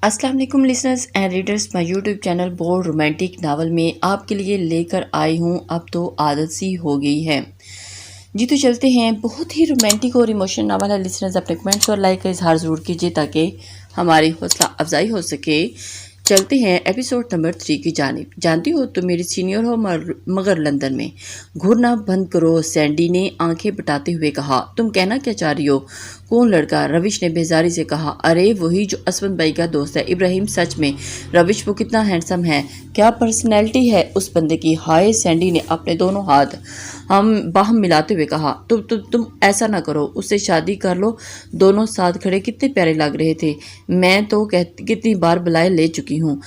अस्सलाम वालेकुम listeners and readers, my YouTube channel bold romantic novel में आपके लिए लेकर आई हूँ। अब तो आदत सी हो गई है जी। तो चलते हैं। बहुत ही रोमांटिक और इमोशनल नावल है लिसनर्स। अपने कमेंट्स और लाइक का इजहार ज़रूर कीजिए ताकि हमारी हौसला अफजाई हो सके। चलते हैं एपिसोड नंबर 3 की जानिब। जानती हो तुम मेरी सीनियर हो मगर लंदन में। घूरना बंद करो, सैंडी ने आंखें बटाते हुए कहा। तुम कहना क्या चाह रही हो? कौन लड़का? रविश ने बेजारी से कहा। अरे वही जो असवंत भाई का दोस्त है इब्राहिम। सच में रविश वो कितना हैंडसम है, क्या पर्सनैलिटी है उस बंदे की। हाय, सैंडी ने अपने दोनों हाथ हम बाहम मिलाते हुए कहा। तुम ऐसा ना करो, उससे शादी कर लो। दोनों साथ खड़े कितने प्यारे लग रहे थे। मैं तो कितनी बार बुलाए ले चुकी हूँ।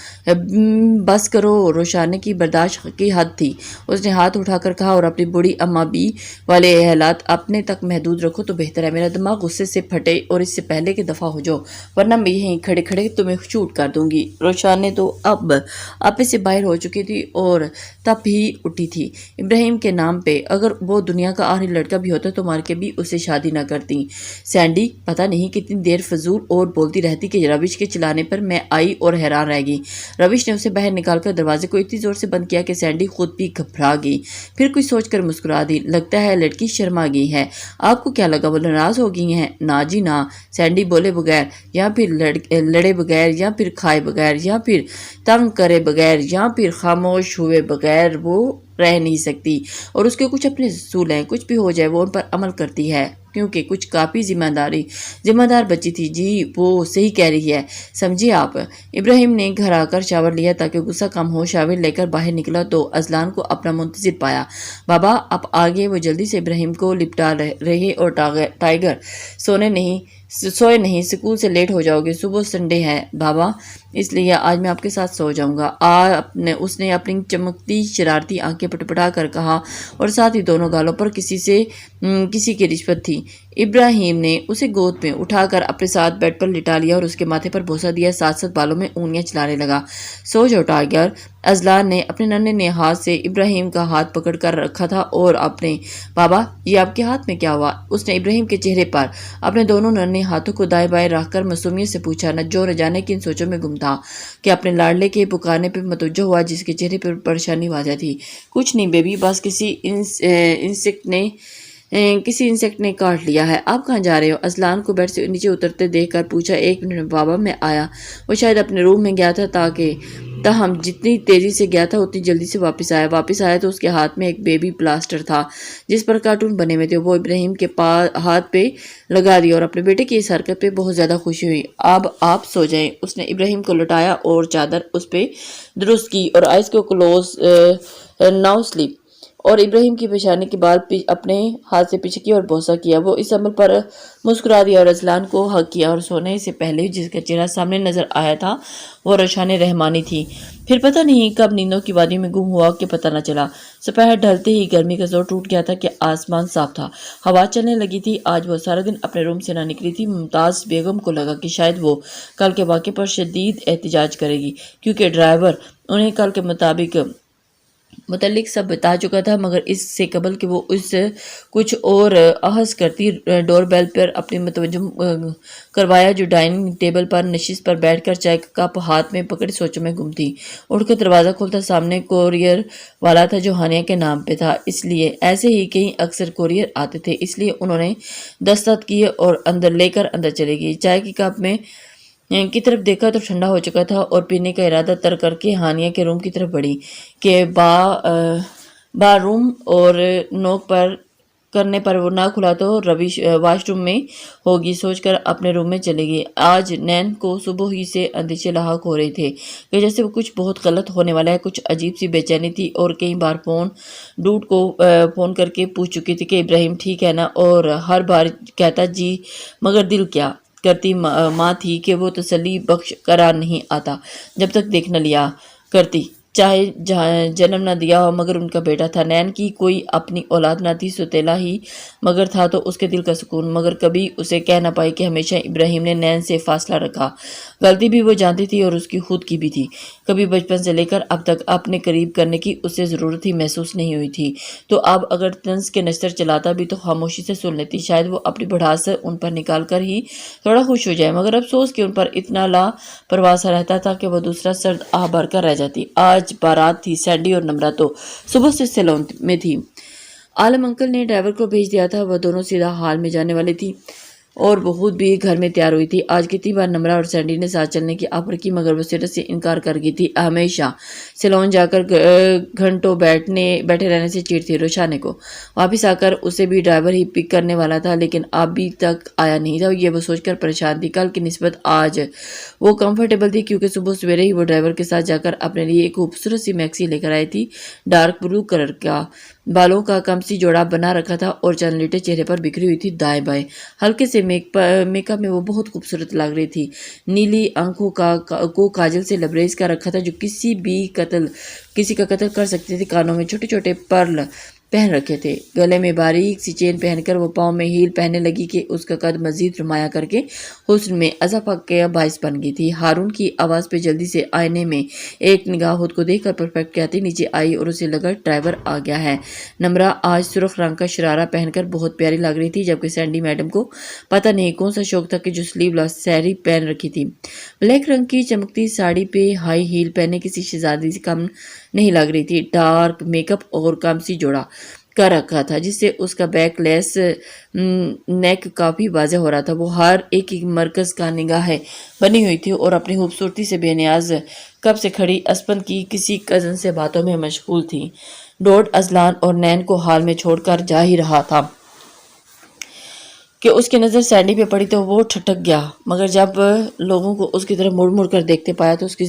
बस करो। रोशाने की बर्दाश्त की हद थी। उसने हाथ उठाकर कहा, और अपनी बूढ़ी अम्मा बी वाले हालात अपने तक महदूद रखो तो बेहतर है। मेरा दिमाग गुस्से से फटे और इससे पहले कि दफा हो जाओ, वरना मैं यहीं खड़े खड़े तुम्हें शूट कर दूंगी। रोशाने तो अब आपे से बाहर हो चुकी थी और तब ही उठी थी। इब्राहिम के नाम पे अगर वो दुनिया का आखिरी लड़का भी होता तो मार के भी उससे शादी ना करती। सैंडी पता नहीं कितनी देर फजूल और बोलती रहती कि रविश के चिल्लाने पर मैं आई और हैरान रह गई। रविश ने उसे बाहर निकालकर दरवाजे को इतनी जोर से बंद किया कि सैंडी खुद भी घबरा गई। फिर कुछ सोचकर मुस्कुरा दी। लगता है लड़की शर्मा गई है। आपको क्या लगा वो नाराज हो गई हैं? ना जी ना, सैंडी बोले बगैर, या फिर लड़े बगैर, या फिर खाए बगैर, या फिर तंग करे बगैर, या फिर खामोश हुए बगैर वो रह नहीं सकती। और उसके कुछ अपने असूल हैं, कुछ भी हो जाए वो उन पर अमल करती है क्योंकि कुछ काफ़ी जिम्मेदार बच्ची थी। जी वो सही कह रही है, समझिए आप। इब्राहिम ने घर आकर शावर लिया ताकि गुस्सा कम हो। शावर लेकर बाहर निकला तो अजलान को अपना मुंतजिर पाया। बाबा आप आगे। वो जल्दी से इब्राहिम को लिपटा रहे और टाइगर सोए नहीं, स्कूल से लेट हो जाओगे, सुबह संडे है बाबा, इसलिए आज मैं आपके साथ सो जाऊंगा। उसने अपनी चमकती शरारती आंखें पटपटा कर कहा और साथ ही दोनों गालों पर किसी की रिश्वत थी। इब्राहिम ने उसे गोद में उठाकर अपने साथ बेड पर लिटा लिया और उसके माथे पर बोसा दिया। साथ साथ बालों में ऊँगलियां चलाने लगा। सो जाओ टाइगर। अजलान ने अपने नन्हे हाथ से इब्राहिम का हाथ पकड़ कर रखा था और अपने बाबा ये आपके हाथ में क्या हुआ? उसने इब्राहिम के चेहरे पर अपने दोनों नन्हे हाथों को दाएं बाएं रखकर मासूमियत से पूछा। न जाने किन सोचों में गुम था कि अपने लाडले के पुकारने पर मतवज्जो हुआ जिसके चेहरे पर परेशानी वाज़ह थी। कुछ नहीं बेबी, बस किसी इंसेक्ट ने काट लिया है। आप कहाँ जा रहे हो? अजलान को बेड से नीचे उतरते देखकर पूछा। 1 मिनट में बाबा, मैं आया। वो शायद अपने रूम में गया था ताहम जितनी तेजी से गया था उतनी जल्दी से वापस आया तो उसके हाथ में एक बेबी प्लास्टर था जिस पर कार्टून बने हुए थे। वो इब्राहिम के हाथ पे लगा दिया और अपने बेटे की इस हरकत पे बहुत ज़्यादा खुशी हुई। अब आप सो जाएं। उसने इब्राहिम को लौटाया और चादर उस पर दुरुस्त की और आइस को क्लोज नाउ स्लीप और इब्राहिम की पेशानी के बाद अपने हाथ से पीछे किया और बोसा किया। वो इस अमल पर मुस्कुरा दिया और अजलान को हक किया और सोने से पहले जिसका चेहरा सामने नजर आया था वो रोशान रहमानी थी। फिर पता नहीं कब नींदों की वादी में गुम हुआ कि पता न चला। दोपहर ढलते ही गर्मी का जोर टूट गया था कि आसमान साफ था, हवा चलने लगी थी। आज वो सारा दिन अपने रूम से ना निकली थी। मुमताज़ बेगम को लगा कि शायद वो कल के वाक़े पर शदीद एहतजाज करेगी क्योंकि ड्राइवर उन्हें कल के मुतालिक सब बता चुका था, मगर इससे कबल कि वो उससे कुछ और अहस करती डोरबेल पर अपनी मतवज्जो करवाया जो डाइनिंग टेबल पर नशिश पर बैठकर चाय का कप हाथ में पकड़ सोचों में गुम थी। उठकर दरवाज़ा खोलता सामने कोरियर वाला था जो हानिया के नाम पे था, इसलिए ऐसे ही कहीं अक्सर कोरियर आते थे, इसलिए उन्होंने दस्तखत किए और अंदर चले गई। चाय की कप में की तरफ देखा तो ठंडा हो चुका था और पीने का इरादा तर करके हानिया के रूम की तरफ बढ़ी कि बारूम और नोक पर करने पर वो ना खुला तो रविश वाशरूम में होगी सोचकर अपने रूम में चली गई। आज नैन को सुबह ही से अंदेशे लाहक हो रहे थे कि जैसे वो कुछ बहुत गलत होने वाला है। कुछ अजीब सी बेचैनी थी और कई बार डूड को फ़ोन करके पूछ चुकी थी कि इब्राहिम ठीक है ना, और हर बार कहता जी, मगर दिल क्या करती माँ थी कि वो तसल्ली बख्श करार नहीं आता जब तक देख न लिया करती। चाहे जन्म न दिया हो मगर उनका बेटा था। नैन की कोई अपनी औलाद न थी, सौतेला ही मगर था तो उसके दिल का सुकून। मगर कभी उसे कह न पाई कि हमेशा इब्राहिम ने नैन से फासला रखा। गलती भी वो जानती थी और उसकी खुद की भी थी। कभी बचपन से लेकर अब तक अपने करीब करने की उसे ज़रूरत ही महसूस नहीं हुई थी। तो अब अगर तंज के नश्तर चलाता भी तो खामोशी से सुन लेती। शायद वो अपनी भड़ास उन पर निकाल कर ही थोड़ा खुश हो जाए, मगर अफसोस कि उन पर इतना लापरवाह सा रहता था कि वह दूसरा सर्द आह भरकर रह जाती। आज बारात थी। सैंडी और नम्रा तो सुबह से सैलून में थी। आलम अंकल ने ड्राइवर को भेज दिया था। वह दोनों सीधा हॉल में जाने वाली थी और वो खुद भी घर में तैयार हुई थी। आज कितनी बार नम्रा और सैंडी ने साथ चलने की ऑफर की मगर वो सिर से इनकार कर गई थी। हमेशा सैलून जाकर घंटों बैठे रहने से चिढ़ थी। रोशाने को वापस आकर उसे भी ड्राइवर ही पिक करने वाला था, लेकिन अभी तक आया नहीं था। ये वो सोचकर परेशान थी। कल की निस्बत आज वो कंफर्टेबल थी क्योंकि सुबह सवेरे ही वो ड्राइवर के साथ जाकर अपने लिए एक खूबसूरत सी मैक्सी लेकर आई थी। डार्क ब्लू कलर का, बालों का कमसी जोड़ा बना रखा था और चंदलीटे चेहरे पर बिखरी हुई थी दाएं बाएं। हल्के से मेकअप में वो बहुत खूबसूरत लग रही थी। नीली आंखों को काजल से लबरेज कर रखा था जो किसी का कत्ल कर सकती थी। कानों में छोटे छोटे पर्ल पहन रखे थे। गले में बारीक सी चेन पहनकर वो पाँव में हील पहनने लगी कि उसका कद मजीद नुमाया करके हुस्न में अज़ाफ़ा का बाइस बन गई थी। हारून की आवाज़ पे जल्दी से आईने में एक निगाह खुद को देखकर परफेक्ट कहती नीचे आई और उसे लगा ड्राइवर आ गया है। नम्रा आज सुर्ख रंग का शरारा पहनकर बहुत प्यारी लग रही थी, जबकि सैंडी मैडम को पता नहीं कौन सा शौक था कि जो स्लीवलेस साड़ी पहन रखी थी। ब्लैक रंग की चमकती साड़ी पे हाई हील पहने किसी शहजादी से कम नहीं लग रही थी। डार्क मेकअप और कमसी जोड़ा कर रखा था जिससे उसका बैकलेस नेक काफ़ी वाज़ेह हो रहा था। वो हर एक मरकज़ का निगाह बनी हुई थी और अपनी खूबसूरती से बेनियाज कब से खड़ी असपन की किसी कज़न से बातों में मशगूल थी। डॉड अजलान और नैन को हाल में छोड़कर जा ही रहा था कि उसकी नज़र सैंडी पे पड़ी तो वो ठटक गया, मगर जब लोगों को उसकी तरफ मुड़ मुड़ कर देखते पाया तो उसकी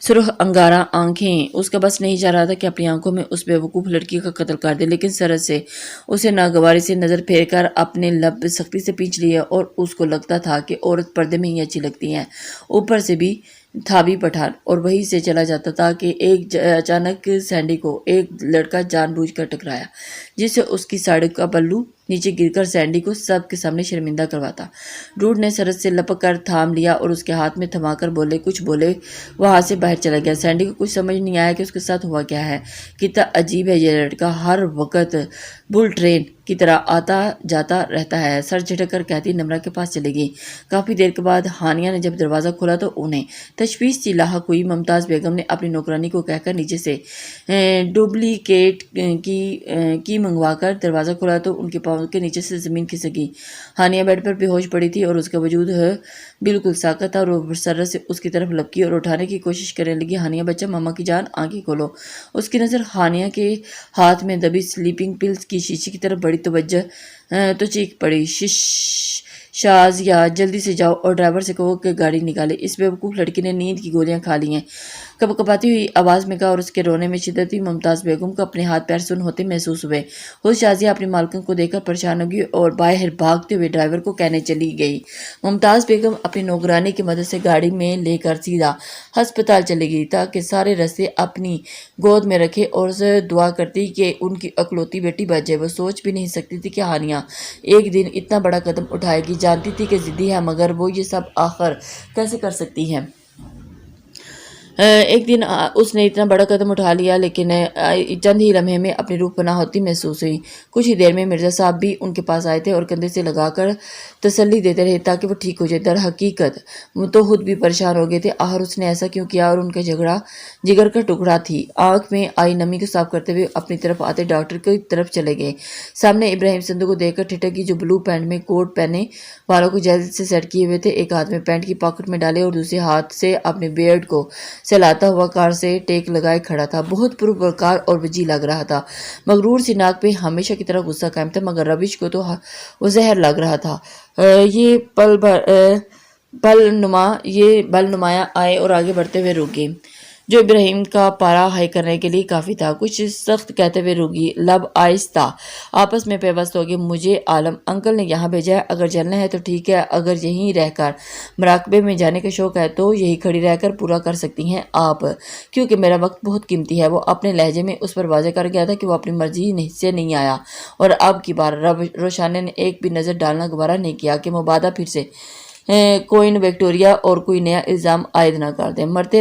सुर्ख अंगारा आंखें उसका बस नहीं जा रहा था कि अपनी आंखों में उस बेवकूफ़ लड़की का कत्ल कर दे। लेकिन सरहद से उसे नागवारी से नज़र फेर कर अपने लब सख्ती से पींच लिया और उसको लगता था कि औरत पर्दे में ही अच्छी लगती हैं। ऊपर से भी था भी पठान और वहीं से चला जाता था कि अचानक सैंडी को एक लड़का जानबूझकर टकराया जिससे उसकी साड़ी का पल्लू नीचे गिरकर सैंडी को सबके सामने शर्मिंदा करवाता। रूड ने सरहद से लपक कर थाम लिया और उसके हाथ में थमाकर कुछ बोले वहां से बाहर चला गया। सैंडी को कुछ समझ नहीं आया कि उसके साथ हुआ क्या है। कितना अजीब है ये लड़का, हर वक्त बुल ट्रेन की तरह आता जाता रहता है। सर झटक कर कहती नम्रा के पास चली गई। काफ़ी देर के बाद हानिया ने जब दरवाज़ा खोला तो उन्हें तशवीश सी लाहक हुई। मुमताज़ बेगम ने अपनी नौकरानी को कहकर नीचे से डुप्लीकेट की मंगवा कर दरवाज़ा खोला तो उनके पाँव के नीचे से ज़मीन खिसक गई। हानिया बेड पर बेहोश पड़ी थी और उसका वजूद बिल्कुल साकत था और वो सरस से उसकी तरफ लपकी और उठाने की कोशिश करने लगी। हानिया बच्चा, मामा की जान, आंखें खोलो। उसकी नज़र हानिया के हाथ में दबी स्लीपिंग पिल्स की शीशी की तरफ बड़ी तो चीख पड़ी, शाजिया जल्दी से जाओ और ड्राइवर से कहो कि गाड़ी निकाले। इस बेवकूफ़ लड़की ने नींद की गोलियां खा ली हैं, कपकपाती हुई आवाज़ में कहा और उसके रोने में शिद्दत थी। मुमताज़ बेगम को अपने हाथ पैर सुन होते महसूस हुए। खुद शाजिया अपनी मालकन को देखकर परेशान हो गई और बाहर भागते हुए ड्राइवर को कहने चली गई। मुमताज़ बेगम अपनी नौकरानी की मदद से गाड़ी में लेकर सीधा अस्पताल चली गई ताकि सारे रास्ते अपनी गोद में रखे और उसे दुआ करती कि उनकी अकलौती बेटी बच जाए। वो सोच भी नहीं सकती थी कि हानिया एक दिन इतना बड़ा कदम उठाएगी। जानती थी कि ज़िद्दी है मगर वो ये सब आखिर कैसे कर सकती है। एक दिन उसने इतना बड़ा कदम उठा लिया, लेकिन चंद ही लम्हे में अपनी रूह पनाह होती महसूस हुई। कुछ ही देर में मिर्ज़ा साहब भी उनके पास आए थे और कंधे से लगाकर तसल्ली देते रहे ताकि वो ठीक हो जाए। दर हकीकत वो तो खुद भी परेशान हो गए थे। आखिर उसने ऐसा क्यों किया और उनका झगड़ा जिगर का टुकड़ा थी। आँख में आई नमी को साफ करते हुए अपनी तरफ आते डॉक्टर की तरफ चले गए। सामने इब्राहिम संधू को देखकर ठिठकी, जो ब्लू पैंट में कोट पहने बालों को जेल से सेट किए हुए थे, एक हाथ में पैंट की पॉकेट में डाले और दूसरे हाथ से अपने बियर्ड को चलाता हुआ कार से टेक लगाए खड़ा था। बहुत पुरवकार और वजी लग रहा था। मगरूर सी नाक पे हमेशा की तरह गुस्सा कायम था, मगर रविश को तो वो जहर लग रहा था। ये बल नुमाया आए और आगे बढ़ते हुए रुक गए। جو ابراہیم کا پارا ہائی کرنے کے لیے کافی تھا۔ کچھ سخت کہتے ہوئے رکی، لب آہستہ آپس میں پیوست ہو گئے۔ مجھے عالم انکل نے یہاں بھیجا ہے، اگر چلنا ہے تو ٹھیک ہے، اگر یہیں رہ کر مراقبے میں جانے کا شوق ہے تو یہی کھڑی رہ کر پورا کر سکتی ہیں آپ، کیونکہ میرا وقت بہت قیمتی ہے۔ وہ اپنے لہجے میں اس پر واضح کر گیا تھا کہ وہ اپنی مرضی سے نہیں آیا، اور اب کی بار روشانہ نے ایک بھی نظر ڈالنا گوارا نہیں کیا کہ مبادا پھر سے کوئن وکٹوریا اور کوئی نیا الزام عائد نہ کر دیں۔ مرتے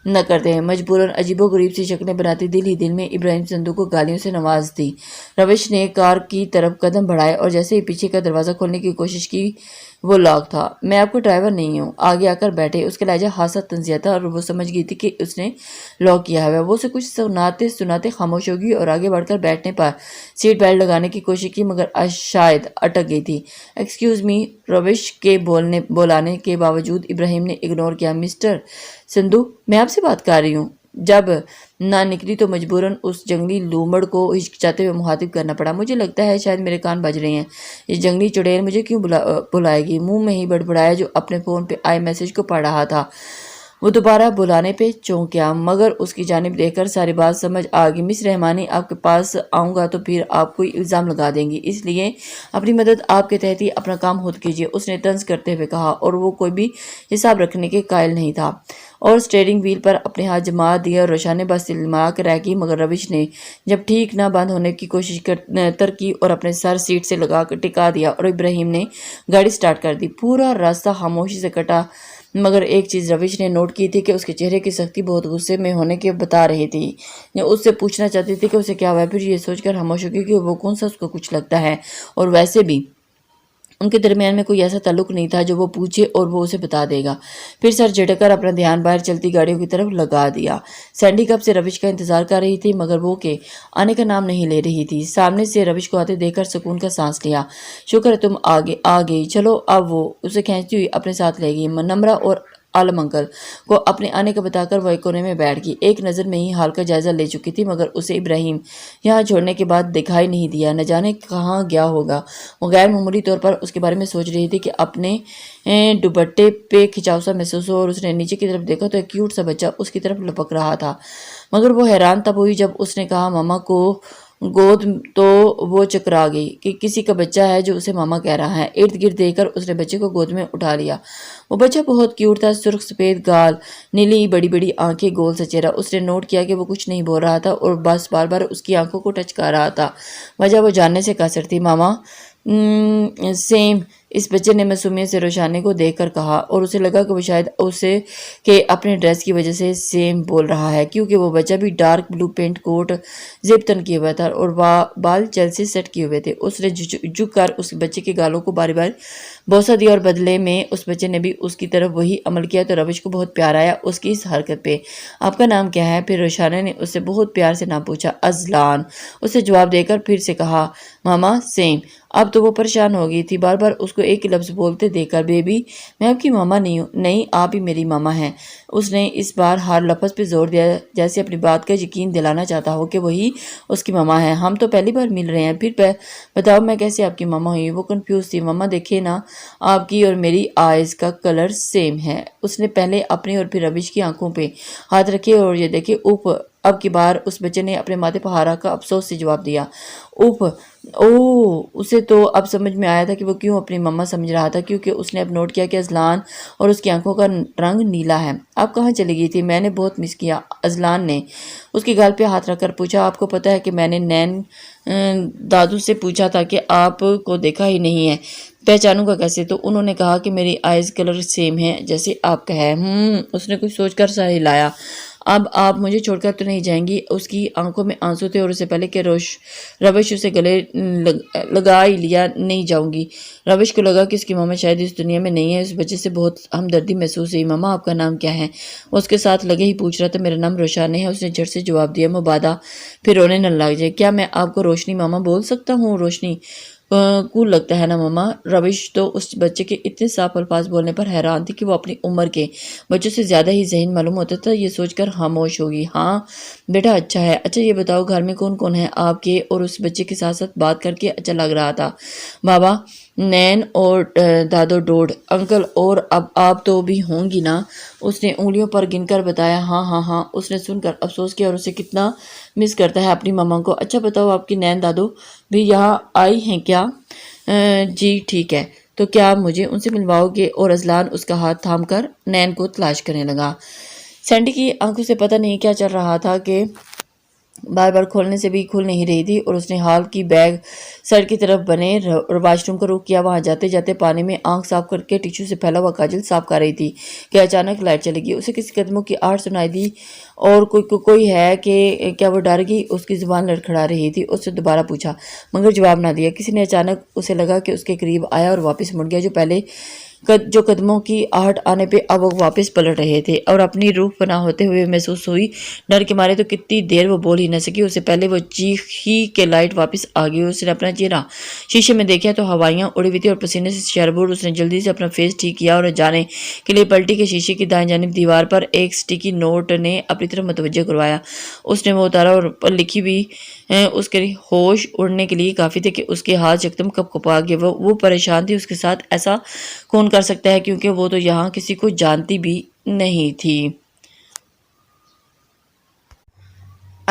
نہ کرتے ہیں، مجبوراً عجیب و غریب سی شکلیں بناتی دل ہی دل میں ابراہیم صندوق کو گالیوں سے نواز دی۔ روش نے کار کی طرف قدم بڑھائے اور جیسے ہی پیچھے کا دروازہ کھولنے کی کوشش کی، وہ لاک تھا۔ میں آپ کو ڈرائیور نہیں ہوں، آگے آ کر بیٹھے۔ اس کا لہجہ خاصا طنزیہ تھا اور وہ سمجھ گئی تھی کہ اس نے لاک کیا ہے۔ وہ اسے کچھ سناتے خاموش ہوگی اور آگے بڑھ کر بیٹھنے پر سیٹ بیلٹ لگانے کی کوشش کی، مگر شاید اٹک گئی تھی۔ ایکسکیوز می، روش کے بلانے کے باوجود ابراہیم نے اگنور کیا۔ مسٹر سندھو، میں آپ سے بات کر رہی ہوں۔ جب نہ نکلی تو مجبوراً اس جنگلی لومڑ کو ہچکچاتے ہوئے مخاطب کرنا پڑا۔ مجھے لگتا ہے شاید میرے کان بج رہے ہیں، یہ جنگلی چڑیل مجھے کیوں بلائے گی؟ منہ میں ہی بڑبڑایا جو اپنے فون پہ آئے میسج کو پڑھ رہا تھا۔ وہ دوبارہ بلانے پہ چونکیا، مگر اس کی جانب دیکھ کر ساری بات سمجھ آ گئی۔ مس رحمانی، آپ کے پاس آؤں گا تو پھر آپ کوئی الزام لگا دیں گی، اس لیے اپنی مدد آپ کے تحت ہی اپنا کام خود کیجیے، اس نے طنز کرتے ہوئے کہا، اور وہ کوئی بھی حساب رکھنے کے قائل نہیں تھا، اور اسٹیئرنگ وہیل پر اپنے ہاتھ جما دیے۔ روشانہ بس تلملا کر رہ گئی، مگر روش نے جب ٹھیک نہ بند ہونے کی کوشش کی اور اپنے سر سیٹ سے لگا کر ٹکا دیا، اور ابراہیم نے گاڑی سٹارٹ کر دی۔ پورا راستہ خاموشی سے کٹا، مگر ایک چیز روش نے نوٹ کی تھی کہ اس کے چہرے کی سختی بہت غصے میں ہونے کے بتا رہی تھی۔ اس سے پوچھنا چاہتی تھی کہ اسے کیا ہوا ہے، پھر یہ سوچ کر خاموش ہو گئی کہ وہ کون سا اس کو کچھ لگتا ہے، اور ویسے بھی ان کے درمیان میں کوئی ایسا تعلق نہیں تھا جو وہ پوچھے اور وہ اسے بتا دے گا۔ پھر سر جھٹک کر اپنا دھیان باہر چلتی گاڑیوں کی طرف لگا دیا۔ سینڈی کب سے روش کا انتظار کر رہی تھی، مگر وہ کے آنے کا نام نہیں لے رہی تھی۔ سامنے سے روش کو آتے دیکھ کر سکون کا سانس لیا۔ شکر ہے تم آ گئی، چلو۔ اب وہ اسے کھینچتی ہوئی اپنے ساتھ لے گئی۔ نمرہ اور عالم انکل کو اپنے آنے کا بتا کر وہ ایک کونے میں بیٹھ گئی۔ ایک نظر میں ہی حال کا جائزہ لے چکی تھی، مگر اسے ابراہیم یہاں چھوڑنے کے بعد دکھائی نہیں دیا۔ نہ جانے کہاں گیا ہوگا۔ وہ غیر معمولی طور پر اس کے بارے میں سوچ رہی تھی کہ اپنے دوپٹے پہ کھچاؤ سا محسوس ہو، اور اس نے نیچے کی طرف دیکھا تو ایک کیوٹ سا بچہ اس کی طرف لپک رہا تھا، مگر وہ حیران تب ہوئی جب اس نے کہا ماما کو گود، تو وہ چکرا گئی کہ کسی کا بچہ ہے جو اسے ماما کہہ رہا ہے۔ ارد گرد دیکھ کر اس نے بچے کو گود میں اٹھا لیا۔ وہ بچہ بہت کیوٹ تھا، سرخ سفید گال، نیلی بڑی بڑی آنکھیں، گول سا چہرہ۔ اس نے نوٹ کیا کہ وہ کچھ نہیں بول رہا تھا اور بس بار بار اس کی آنکھوں کو ٹچ کر رہا تھا، وجہ وہ جاننے سے قاصر تھی۔ ماما سیم، اس بچے نے معصومیت سے روشانے کو دیکھ کر کہا، اور اسے لگا کہ وہ شاید اسے کہ اپنے ڈریس کی وجہ سے سیم بول رہا ہے، کیونکہ وہ بچہ بھی ڈارک بلو پینٹ کوٹ زپ تن کیے ہوا تھا اور بال چل سے سیٹ کیے ہوئے تھے۔ اس نے جھک کر اس بچے کے گالوں کو بار بار بوسہ دیا، اور بدلے میں اس بچے نے بھی اس کی طرف وہی عمل کیا، تو روش کو بہت پیار آیا اس کی اس حرکت پہ۔ آپ کا نام کیا ہے؟ پھر روشانہ نے اس سے بہت پیار سے نام پوچھا۔ اذلان، اسے جواب دے کر پھر سے کہا۔ ماما سیم۔ اب تو وہ پریشان ہو گئی تھی، بار بار اس کو ایک لفظ بولتے دیکھ کر۔ بیبی، میں آپ کی ماما نہیں ہوں۔ نہیں، آپ ہی میری ماما ہیں۔ اس نے اس بار ہر لفظ پہ زور دیا، جیسے اپنی بات کا یقین دلانا چاہتا ہو کہ وہی اس کی ماما ہے۔ ہم تو پہلی بار مل رہے ہیں، پھر بتاؤ میں کیسے آپ کی ماما ہوئی؟ وہ کنفیوز تھی۔ ماما دیکھے نا، آپ کی اور میری آئیز کا کلر سیم ہے۔ اس نے پہلے اپنی اور پھر روش کی آنکھوں پہ ہاتھ رکھے، اور یہ دیکھے اوپ، اب کی بار اس بچے نے اپنے ماتھے پہ ہاتھ رکھ کر افسوس سے جواب دیا۔ اوپ، اسے تو اب سمجھ میں آیا تھا کہ وہ کیوں اپنی ماما سمجھ رہا تھا، کیونکہ اس نے اب نوٹ کیا کہ اذلان اور اس کی آنکھوں کا رنگ نیلا ہے۔ آپ کہاں چلی گئی تھی؟ میں نے بہت مس کیا، اذلان نے اس کی گال پہ ہاتھ رکھ کر پوچھا۔ آپ کو پتا ہے کہ میں نے نین دادو سے پوچھا تھا کہ آپ کو دیکھا ہی نہیں ہے، پہچانوں گا کیسے؟ تو انہوں نے کہا کہ میری آئیز کلر سیم ہے جیسے آپ کا ہے۔ اس نے کچھ سوچ کر سر ہلایا۔ اب آپ مجھے چھوڑ کر تو نہیں جائیں گی؟ اس کی آنکھوں میں آنسو تھے، اور اسے پہلے کہ روش اسے گلے لگا ہی لیا۔ نہیں جاؤں گی۔ روش کو لگا کہ اس کی ماما شاید اس دنیا میں نہیں ہے۔ اس بچے سے بہت ہمدردی محسوس ہوئی۔ ماما آپ کا نام کیا ہے؟ وہ اس کے ساتھ لگے ہی پوچھ رہا تھا۔ میرا نام روشانہ ہے، اس نے جھٹ سے جواب دیا۔ مبادا پھر رونے نہ لگ جائے۔ کیا میں آپ کو روشنی ماما بول سکتا ہوں؟ روشنی کول لگتا ہے نا ماما۔ روش تو اس بچے کے اتنے صاف الفاظ بولنے پر حیران تھی کہ وہ اپنی عمر کے بچوں سے زیادہ ہی ذہین معلوم ہوتا تھا۔ یہ سوچ کر خاموش ہوگی۔ ہاں بیٹا، اچھا ہے۔ اچھا یہ بتاؤ گھر میں کون کون ہے آپ کے؟ اور اس بچے کے ساتھ ساتھ بات کر کے اچھا لگ رہا تھا۔ بابا نین اور دادو ڈوڈ، انکل اور اب آپ تو بھی ہوں گی نا؟ اس نے انگلیوں پر گن کر بتایا۔ ہاں ہاں ہاں۔ اس نے سن کر افسوس کیا اور اسے کتنا مس کرتا ہے اپنی ماما کو۔ اچھا بتاؤ، آپ کی نین دادو بھی یہاں آئی ہیں کیا؟ جی ٹھیک ہے، تو کیا مجھے ان سے ملواؤ گے؟ اور ازلان اس کا ہاتھ تھام کر نین کو تلاش کرنے لگا۔ سینڈی کی آنکھوں سے پتہ نہیں کیا چل رہا تھا کہ بار بار کھولنے سے بھی کھل نہیں رہی تھی، اور اس نے ہال کی بیگ سڑک کی طرف بنے واش روم کا رخ کیا۔ وہاں جاتے جاتے پانی میں آنکھ صاف کر کے ٹیشو سے پھیلا ہوا کاجل صاف کر رہی تھی کہ اچانک لائٹ چلی گئی۔ اسے کسی قدموں کی آہٹ سنائی دی، اور کوئی ہے کہ کیا وہ ڈر گئی؟ اس کی زبان لڑکھڑا رہی تھی۔ اس سے دوبارہ پوچھا مگر جواب نہ دیا۔ کسی نے اچانک اسے لگا کہ اس کے قریب آیا اور واپس مڑ گیا۔ جو قدموں کی آہٹ آنے پہ اب وہ واپس پلٹ رہے تھے، اور اپنی روح پناہ ہوتے ہوئے محسوس ہوئی۔ ڈر کے مارے تو کتنی دیر وہ بول ہی نہ سکی۔ اس سے پہلے وہ چیخ ہی کہ لائٹ واپس آ گئی۔ اس نے اپنا چہرہ شیشے میں دیکھا تو ہوائیاں اڑی ہوئی تھی اور پسینے سے شربور۔ اس نے جلدی سے اپنا فیس ٹھیک کیا اور جانے کے لیے پلٹی کہ شیشے کی دائیں جانب دیوار پر ایک سٹیکی نوٹ نے اپنی طرف متوجہ کروایا۔ اس نے وہ اتارا اور پر لکھی بھی اس کے ہوش اڑنے کے لیے کافی تھے کہ اس کے ہاتھ یکدم کپ کپا گئے۔ وہ پریشان تھی، اس کے ساتھ ایسا کون کر سکتا ہے، کیونکہ وہ تو یہاں کسی کو جانتی بھی نہیں تھی۔